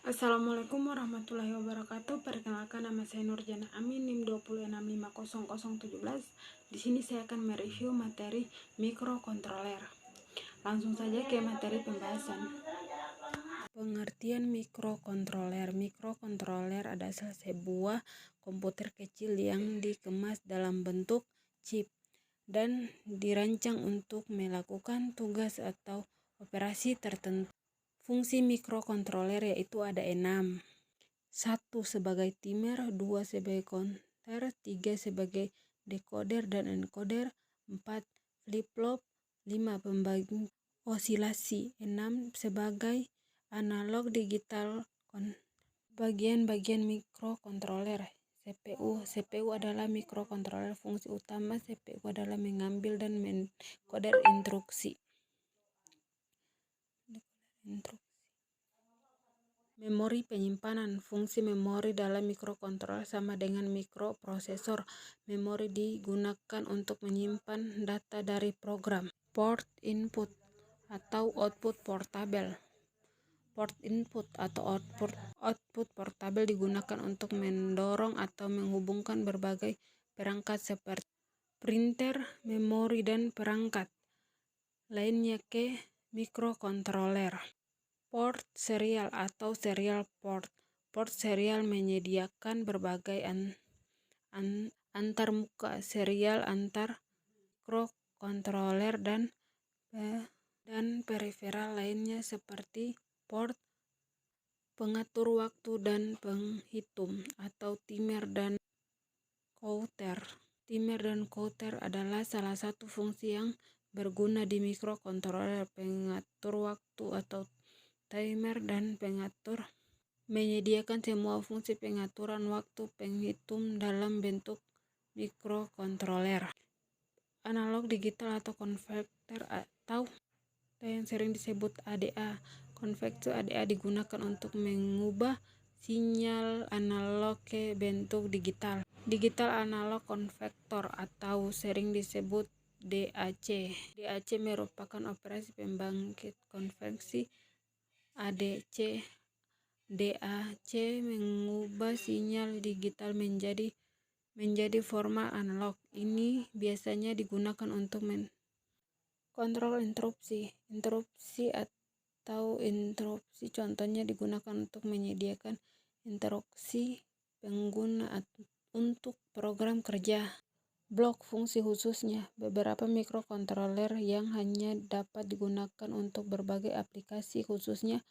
Assalamualaikum warahmatullahi wabarakatuh. Perkenalkan, nama saya Nurjana Amin, NIM 2065017. Di sini saya akan mereview materi mikrokontroler. Langsung saja ke materi pembahasan. Pengertian mikrokontroler. Mikrokontroler adalah sebuah komputer kecil yang dikemas dalam bentuk chip dan dirancang untuk melakukan tugas atau operasi tertentu. Fungsi mikrokontroler yaitu ada 6. 1 sebagai timer, 2 sebagai counter, 3 sebagai decoder dan encoder, 4 flip-flop, 5 pembagi osilasi, 6 sebagai analog digital. Bagian-bagian mikrokontroler. CPU adalah mikrokontroler. Fungsi utama CPU adalah mengambil dan menkoder instruksi. Memori penyimpanan. Fungsi memori dalam mikrokontroler sama dengan mikroprosesor. Memori digunakan untuk menyimpan data dari program. Port input atau output portable. Port input atau output portable digunakan untuk mendorong atau menghubungkan berbagai perangkat seperti printer, memori, dan perangkat lainnya ke mikrokontroler. Port serial atau serial port. Port serial menyediakan berbagai antarmuka serial antar mikrokontroler dan periferal lainnya seperti port pengatur waktu dan penghitung atau timer dan counter. Timer dan counter adalah salah satu fungsi yang berguna di mikrokontroler. Pengatur waktu atau timer dan pengatur menyediakan semua fungsi pengaturan waktu penghitung dalam bentuk mikrokontroler. Analog digital atau konverter atau yang sering disebut ADA. Konverter ADA digunakan untuk mengubah sinyal analog ke bentuk digital. Digital analog konverter atau sering disebut DAC. DAC merupakan operasi pembangkit konversi. DAC mengubah sinyal digital menjadi format analog. Ini biasanya digunakan untuk kontrol interupsi. Interupsi contohnya digunakan untuk menyediakan instruksi pengguna untuk program kerja. Blok fungsi khususnya. Beberapa mikrokontroler yang hanya dapat digunakan untuk berbagai aplikasi khususnya,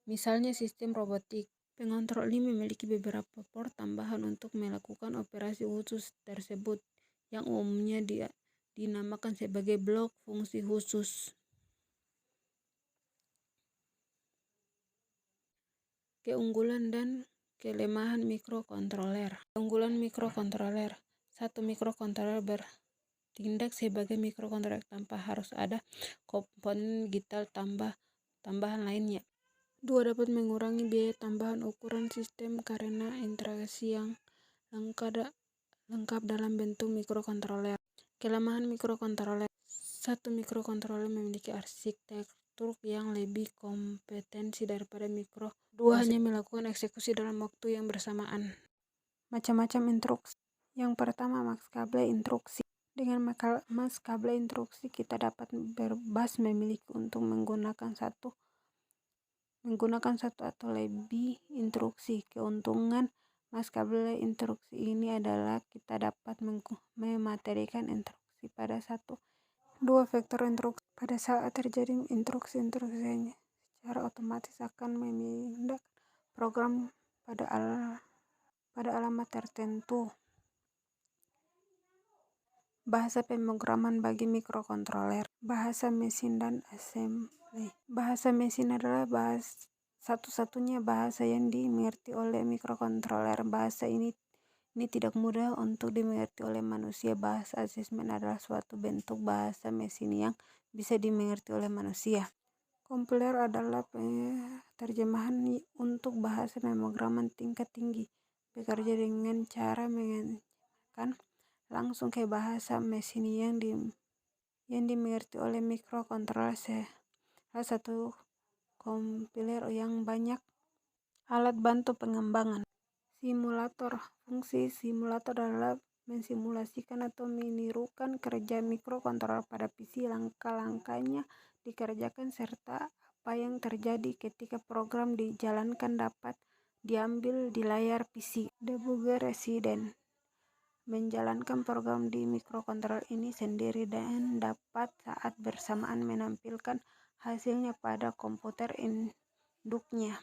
misalnya sistem robotik. Pengontrol ini memiliki beberapa port tambahan untuk melakukan operasi khusus tersebut, yang umumnya dinamakan sebagai blok fungsi khusus. Keunggulan dan kelemahan mikrokontroler. Keunggulan mikrokontroler. 1. Mikrokontroler bertindak sebagai mikrokontroler tanpa harus ada komponen digital tambahan lainnya. 2. Dapat mengurangi biaya tambahan ukuran sistem karena interaksi yang lengkap dalam bentuk mikrokontroler. Kelemahan mikrokontroler. 1. Mikrokontroler memiliki arsitektur yang lebih kompetensi daripada 2. Hanya melakukan eksekusi dalam waktu yang bersamaan. Macam-macam instruksi. Yang pertama, maskable instruksi. Dengan maskable instruksi kita dapat bebas memilih untuk menggunakan satu atau lebih instruksi. Keuntungan maskable instruksi ini adalah kita dapat mematerikan instruksi pada 2 vektor instruksi. Pada saat terjadi instruksi-instruksinya secara otomatis akan memindahkan program pada alamat tertentu. Bahasa pemrograman bagi mikrokontroler. Bahasa mesin dan assembly. Bahasa mesin adalah satu-satunya bahasa yang dimengerti oleh mikrokontroler. Bahasa ini tidak mudah untuk dimengerti oleh manusia. Bahasa asesmen adalah suatu bentuk bahasa mesin yang bisa dimengerti oleh manusia. Kompiler adalah terjemahan untuk bahasa pemrograman tingkat tinggi. Bekerja dengan cara mengajarkan langsung ke bahasa mesin yang dimengerti oleh mikrokontroler. Salah satu kompiler yang banyak Alat bantu pengembangan. Simulator. Fungsi simulator adalah mensimulasikan atau menirukan kerja mikrokontroler pada PC. Langkah-langkahnya dikerjakan serta apa yang terjadi ketika program dijalankan dapat diambil di layar PC. Debugger residen. Menjalankan program di mikrokontroler ini sendiri dan dapat saat bersamaan menampilkan hasilnya pada komputer induknya.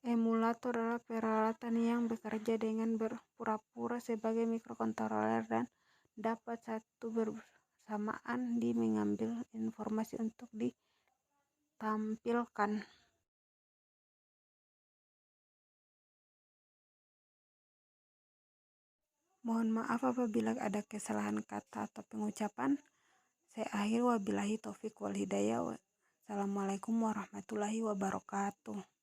Emulator adalah peralatan yang bekerja dengan berpura-pura sebagai mikrokontroler dan dapat satu bersamaan di mengambil informasi untuk ditampilkan. Mohon maaf apabila ada kesalahan kata atau pengucapan. Saya akhiri, wabillahi taufik wal hidayah. Wassalamualaikum warahmatullahi wabarakatuh.